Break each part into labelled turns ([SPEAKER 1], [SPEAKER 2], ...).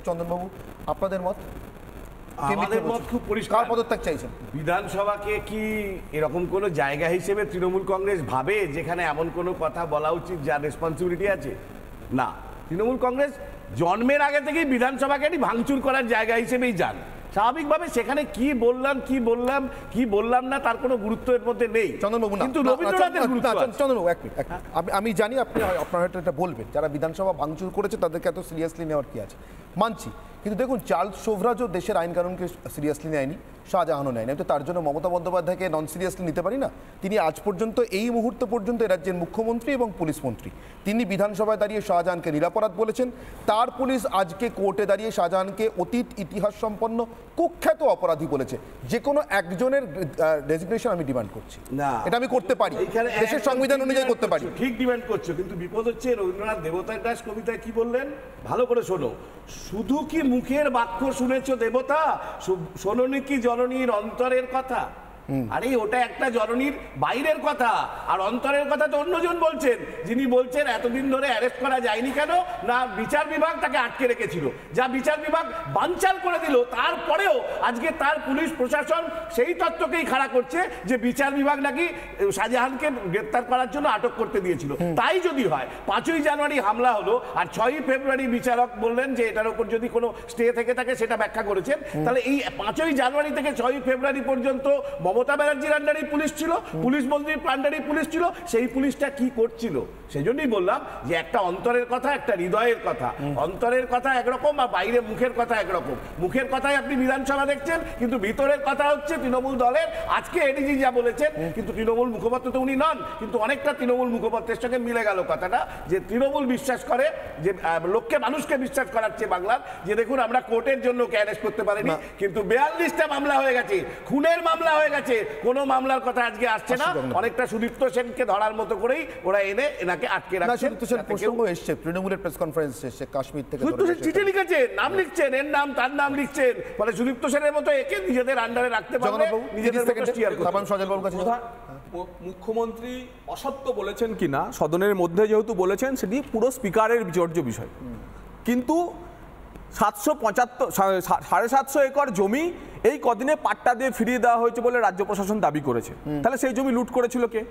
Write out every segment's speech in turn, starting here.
[SPEAKER 1] চন্দনবাবু, আপনাদের মত?
[SPEAKER 2] আমাদের মত খুব পরিষ্কার।
[SPEAKER 1] পদত্যাগ চাইছেন।
[SPEAKER 2] বিধানসভাকে কি এরকম কোনো জায়গা হিসেবে তৃণমূল কংগ্রেস ভাবে যেখানে এমন কোনো কথা বলা উচিত যার রেসপন্সিবিলিটি আছে? না, তৃণমূল কংগ্রেস জন্মের আগে থেকেই বিধানসভাকে ভাঙচুর করার জায়গা হিসেবেই যান। স্বাভাবিকভাবে সেখানে কি বললাম না তার কোনো গুরুত্ব এর মধ্যে নেই।
[SPEAKER 1] চন্দনবাবু,
[SPEAKER 2] কিন্তু রবীন্দ্রনাথের গুরুত্ব আছে।
[SPEAKER 1] চন্দনবাবু এক মিনিট, আমি জানি আপনি আপনার হয়তো এটা বলবেন, যারা বিধানসভা ভাঙচুর করেছে তাদেরকে এত সিরিয়াসলি নেওয়ার কি আছে, মানছি। কিন্তু দেখুন, চার্লস শোভরাজও দেশের আইন কানুনকে সিরিয়াসলি নেয়নি, শাহজাহানও নেয়নি। তো তার জন্য মমতা বন্দ্যোপাধ্যায়কে নন সিরিয়াসলি নিতে পারি না? তিনি আজ পর্যন্ত, এই মুহূর্ত পর্যন্ত রাজ্যের মুখ্যমন্ত্রী এবং পুলিশ মন্ত্রী। তিনি বিধানসভায় দাঁড়িয়ে শাহজাহানকে নিরাপরাধ বলেছেন। তার পুলিশ আজকে কোর্টে দাঁড়িয়ে শাহজাহানকে অতীত ইতিহাস সম্পন্ন কুখ্যাত অপরাধী বলেছে। যে কোনো একজনের রেজিগনেশন আমি ডিমান্ড করছি না, এটা আমি করতে পারি, দেশের সংবিধান অনুযায়ী করতে পারি।
[SPEAKER 2] ঠিক ডিমান্ড করছো, কিন্তু বিপদ হচ্ছে রবীন্দ্রনাথ দেবতার দাস কবিতায় কি বললেন ভালো করে শোনো। শুধু কি মুখের বাক্য শুনেছো দেবতা, শোনোনি কি জননীর অন্তরের কথা? আরে ওটা একটা জননীর বাইরের কথা, আর অন্তরের কথা তো অন্যজন বলছেন। যিনি বলছেন এতদিন ধরে অ্যারেস্ট করা যায়নি কেন, না বিচার বিভাগ তাকে আটকে রেখেছিল, যা বিচার বিভাগ বানচাল করে দিল। তারপরেও আজকে তার পুলিশ প্রশাসন সেই তত্ত্বকেই খাড়া করছে যে বিচার বিভাগ নাকি শাহজাহানকে গ্রেপ্তার করার জন্য আটক করতে দিয়েছিল। তাই যদি হয়, 5ই জানুয়ারি হামলা হলো আর 6ই ফেব্রুয়ারি বিচারক বললেন যে এটার উপর যদি কোনো স্টে থেকে থাকে সেটা ব্যাখ্যা করেছেন, তাহলে এই 5ই জানুয়ারি থেকে 6ই ফেব্রুয়ারি পর্যন্ত মমতা ব্যানার্জির আন্ডারেই পুলিশ ছিল, পুলিশ মন্ত্রীর আন্ডারেই পুলিশ ছিল। সেই পুলিশটা কি করছিল? সেই জন্যই বললাম যে একটা অন্তরের কথা, একটা হৃদয়ের কথা। অন্তরের কথা একরকম আর বাইরে মুখের কথা একরকম। মুখের কথাই আপনি বিধানসভা দেখছেন, কিন্তু ভিতরের কথা হচ্ছে তৃণমূল দলের। আজকে এডিজি যা বলেছেন, কিন্তু তৃণমূল মুখপাত্র তো উনি নন, কিন্তু অনেকটা তৃণমূল মুখপাত্রের সঙ্গে মিলে গেল কথাটা, যে তৃণমূল বিশ্বাস করে যে লোককে, মানুষকে বিশ্বাস করাচ্ছে বাংলার, যে দেখুন আমরা কোর্টের জন্য অ্যারেস্ট করতে পারিনি, কিন্তু 42টা মামলা হয়ে গেছে, খুনের মামলা হয়ে গেছে, কোনো মামলার কথা আজকে আসছে না। অনেকটা সুদীপ্ত সেনকে ধরার মতো করেই ওরা এনে এনাকে আটকে রাখছে।
[SPEAKER 1] সুদীপ্ত সেন প্রসঙ্গ এসছে, তৃণমূলের প্রেস কনফারেন্স এসছে কাশ্মীর থেকে,
[SPEAKER 2] সুদীপ্ত সেন চিঠি লিখেছেন, নাম লিখছেন, এর নাম তার নাম লিখছেন, ফলে সুদীপ্ত সেনের মতো একে নিজেদের আন্ডারে রাখতে পারবে, নিজেদের থেকে স্টিয়ার করতে পারবে। সজলবাবুর কাছে
[SPEAKER 3] মুখ্যমন্ত্রী অসত্য বলেছেন কিনা সদনের মধ্যে যেহেতু বলেছেন, সেটি পুরো স্পিকারের বিচর্য বিষয়। কিন্তু 775 একর জমি এই কদিনে পাট্টা দিয়ে ফিরিয়ে দেওয়া হয়েছে বলে রাজ্য প্রশাসন দাবি করেছে। তাহলে সেই জমি লুট করেছিল কে?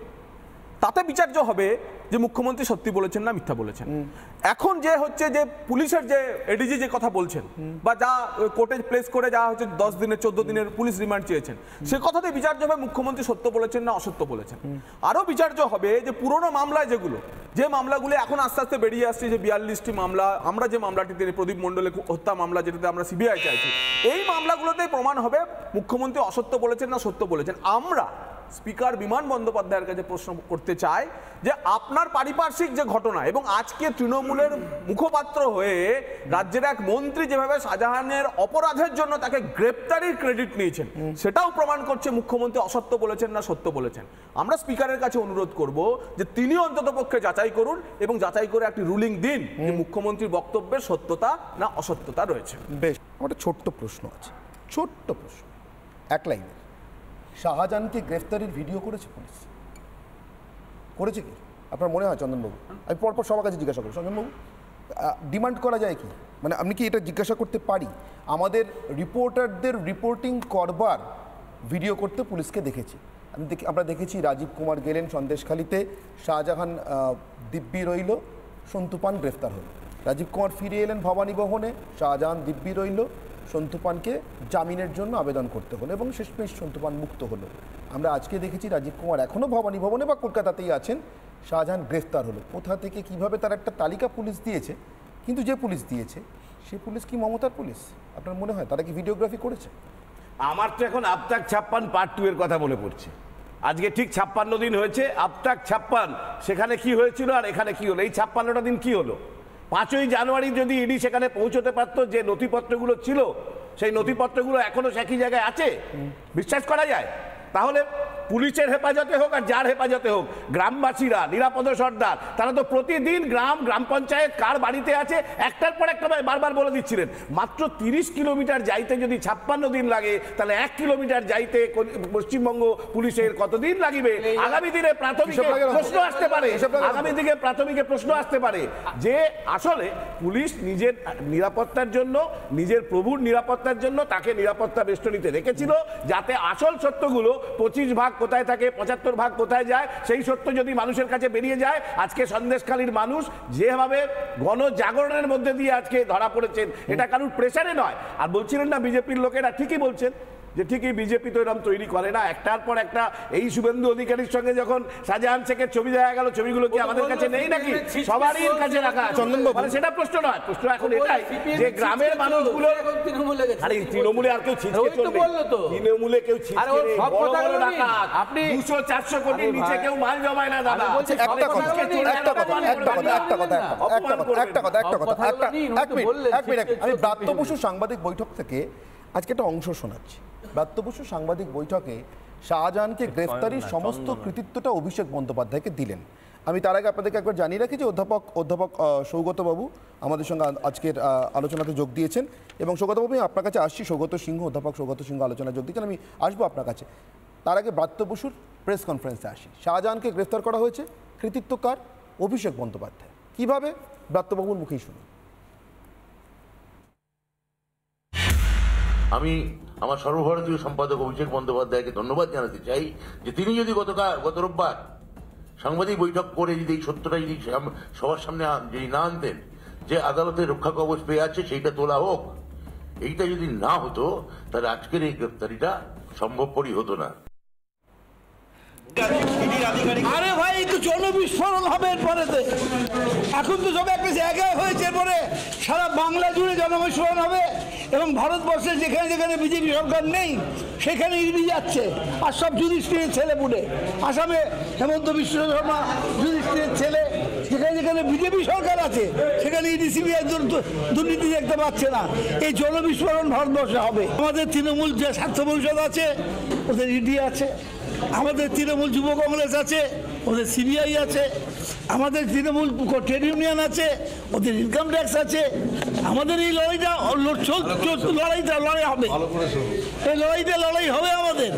[SPEAKER 3] তাতে বিচার্য হবে যে মুখ্যমন্ত্রী সত্যি বলেছেন না মিথ্যা বলেছেন। এখন যে হচ্ছে যে পুলিশের যে এডিজি যে কথা বলছেন, বা যা কোর্টে প্লেস করে যা হচ্ছে 10 দিনের 14 দিনের পুলিশ রিমান্ড চেয়েছেন, সে কথাতে বিচার্য হবে মুখ্যমন্ত্রী সত্য বলেছেন না অসত্য বলেছেন। আরও বিচার্য হবে যে পুরনো মামলায় যে মামলাগুলো এখন আস্তে আস্তে বেরিয়ে আসছে, যে 42টি মামলা, আমরা যে মামলাটি প্রদীপ মণ্ডলের হত্যা মামলা, যেটাতে আমরা সিবিআই চাইছি, এই মামলাগুলোতেই প্রমাণ হবে মুখ্যমন্ত্রী অসত্য বলেছেন না সত্য বলেছেন। আমরা স্পিকার বিমান বন্দ্যোপাধ্যায়ের কাছে প্রশ্ন করতে চাই যে আপনার পারিপার্শ্বিক যে ঘটনা, এবং আজকে তৃণমূলের মুখপাত্র হয়ে রাজ্যের এক মন্ত্রী যেভাবে শাহজাহানের অপরাধের জন্য তাকে গ্রেপ্তারির ক্রেডিট নিয়েছেন, সেটাও প্রমাণ করছে মুখ্যমন্ত্রী অসত্য বলেছেন না সত্য বলেছেন। আমরা স্পিকারের কাছে অনুরোধ করব যে তিনি অন্ততপক্ষে যাচাই করুন এবং যাচাই করে একটি রুলিং দিন যে মুখ্যমন্ত্রীর বক্তব্যের সত্যতা না অসত্যতা রয়েছে।
[SPEAKER 1] বেশ, একটা ছোট্ট প্রশ্ন আছে, ছোট্ট প্রশ্ন, এক লাইনের। শাহজাহানকে গ্রেফতারির ভিডিও করেছে পুলিশ? করেছে কি আপনার মনে হয় চন্দনবাবু? আমি পরপর সবার কাছে জিজ্ঞাসা করি, চন্দনবাবু ডিমান্ড করা যায় কি, মানে আপনি কি এটা জিজ্ঞাসা করতে পারি? আমাদের রিপোর্টারদের রিপোর্টিং করবার ভিডিও করতে পুলিশকে দেখেছি, আমরা দেখেছি রাজীব কুমার গেলেন সন্দেশখালিতে, শাহজাহান দিব্যি রইল, সন্তুপান গ্রেফতার হল, রাজীব কুমার ফিরে এলেন ভবানী ভবনে, শাহজাহান দিব্যি রইল, সন্তুপানকে জামিনের জন্য আবেদন করতে হলো এবং শেষমেশ সন্তুপান মুক্ত হলো। আমরা আজকে দেখেছি রাজীব কুমার এখনও ভবানী ভবনে বা কলকাতাতেই আছেন, শাহজাহান গ্রেফতার হলো। কোথা থেকে কিভাবে তার একটা তালিকা পুলিশ দিয়েছে, কিন্তু যে পুলিশ দিয়েছে সে পুলিশ কি মমতার পুলিশ? আপনার মনে হয় তারা কি ভিডিওগ্রাফি করেছে?
[SPEAKER 2] আমার তো এখন আবতাক 56 পার্ট 2 এর কথা মনে পড়ছে। আজকে ঠিক 56 দিন হয়েছে, আবতাক 56, সেখানে কি হয়েছিল আর এখানে কি হলো? এই 56টা দিন কি হলো? 5ই জানুয়ারি যদি ইডি সেখানে পৌঁছতে পারতো, যে নথিপত্রগুলো ছিল সেই নথিপত্রগুলো এখনো একই জায়গায় আছে, বিশ্বাস করা যায়? তাহলে পুলিশের হেফাজতে হোক আর যার হেফাজতে হোক, গ্রামবাসীরা, নিরাপদ সর্দার, তারা তো প্রতিদিন গ্রাম পঞ্চায়েত কার বাড়িতে আছে একটার পর একটা বারবার বলে দিচ্ছিলেন। মাত্র 30 কিলোমিটার যাইতে যদি 56 দিন লাগে, তাহলে 1 কিলোমিটার যাইতে পশ্চিমবঙ্গ পুলিশের কতদিন লাগিবে? আগামী দিনে প্রাথমিকে প্রশ্ন আসতে পারে, যে আসলে পুলিশ নিজের নিরাপত্তার জন্য, নিজের প্রভুর নিরাপত্তার জন্য তাকে নিরাপত্তা বেষ্টনীতে রেখেছিল, যাতে আসল সত্যগুলো 25 ভাগ কোথায় থাকে, 75 ভাগ কোথায় যায়, সেই সত্য যদি মানুষের কাছে বেরিয়ে যায়। আজকে সন্দেশখালীর মানুষ যেভাবে গণজাগরণের মধ্যে দিয়ে আজকে ধরা পড়েছেন, এটা কারোর প্রেসারে নয়। আর বলছিলেন না বিজেপির লোকেরা, ঠিকই বলছেন যে ঠিকই বিজেপি তো এরকম তৈরি করে না, একটার পর একটা। এই শুভেন্দু অধিকারীর সঙ্গে যখন শাহজাহান শেখের ছবি দেখা গেল, ছবিগুলো কি আমাদের কাছে নেই নাকি? সবারই কাছে রাখা আছে। মানে সেটা প্রশ্ন নয়, প্রশ্ন এখন এটাই যে গ্রামের মানুষগুলো, আরে তৃণমূলে আর কেউ ছিচকে চলবে, তৃণমূলে কেউ ছিচকে নেই, বড় বড় ডাকাত, 200-400 কোটির নিচে কেউ মাল জমায় না দাদা।
[SPEAKER 1] আমি ব্রাত্য বসু সাংবাদিক বৈঠক থেকে আজকে একটা অংশ শোনাচ্ছি। ব্রাত্য বসু সাংবাদিক বৈঠকে শাহজাহানকে গ্রেফতারির সমস্ত কৃতিত্বটা অভিষেক বন্দ্যোপাধ্যায়কে দিলেন। আমি তার আগে আপনাদেরকে একবার জানিয়ে রাখি যে অধ্যাপক সৌগতবাবু আমাদের সঙ্গে আজকের আলোচনাতে যোগ দিয়েছেন, এবং সৌগতবাবু আপনার কাছে আসছি। অধ্যাপক সৌগত সিংহ আলোচনায় যোগ দিয়েছেন, আমি আসবো আপনার কাছে। তার আগে ব্রাত্য বসুর প্রেস কনফারেন্সে আসি। শাহজাহানকে গ্রেফতার করা হয়েছে, কৃতিত্ব কার? অভিষেক বন্দ্যোপাধ্যায়। কীভাবে? ব্রাত্যবাবুর মুখেই শুনুন।
[SPEAKER 4] আমি আমার সর্বভারতীয় সম্পাদক অভিষেক বন্দ্যোপাধ্যায়কে ধন্যবাদ জানাতে চাই যে তিনি যদি গত রোববার সাংবাদিক বৈঠক করে যদি এই সত্যটা যদি সবার সামনে যদি না আনতেন যে আদালতের রক্ষা কবচ পেয়ে আছে, সেইটা তোলা হোক, এইটা যদি না হতো তাহলে আজকের এই গ্রেপ্তারিটা সম্ভবপরই হতো না।
[SPEAKER 5] আরে ভাই, তো জনবিস্ফোরণ হবে এরপরে। এখন তো সব একটা জায়গায় হয়েছে, এরপরে সারা বাংলা জুড়ে জনবিস্ফোরণ হবে, এবং ভারতবর্ষে যেখানে যেখানে বিজেপি সরকার নেই সেখানে ইডি যাচ্ছে, আর সব যুধিষ্ঠিরের ছেলে পুলে। আসামে হেমন্ত বিশ্ব শর্মা যুধিষ্ঠিরের ছেলে, যেখানে যেখানে বিজেপি সরকার আছে সেখানে ইডি সিবিআই দুর্নীতি দেখতে পাচ্ছে না। এই জনবিস্ফোরণ ভারতবর্ষে হবে। আমাদের তৃণমূল যে স্বার্থ পরিষদ আছে, ওদের ইডি আছে। আমাদের তৃণমূল যুব কংগ্রেস আছে, ওদের সিবিআই আছে। আমাদের তৃণমূল ট্রেড ইউনিয়ন আছে, ওদের ইনকাম ট্যাক্স আছে। আমাদের এই লড়াই হবে, এই লড়াই হবে আমাদের।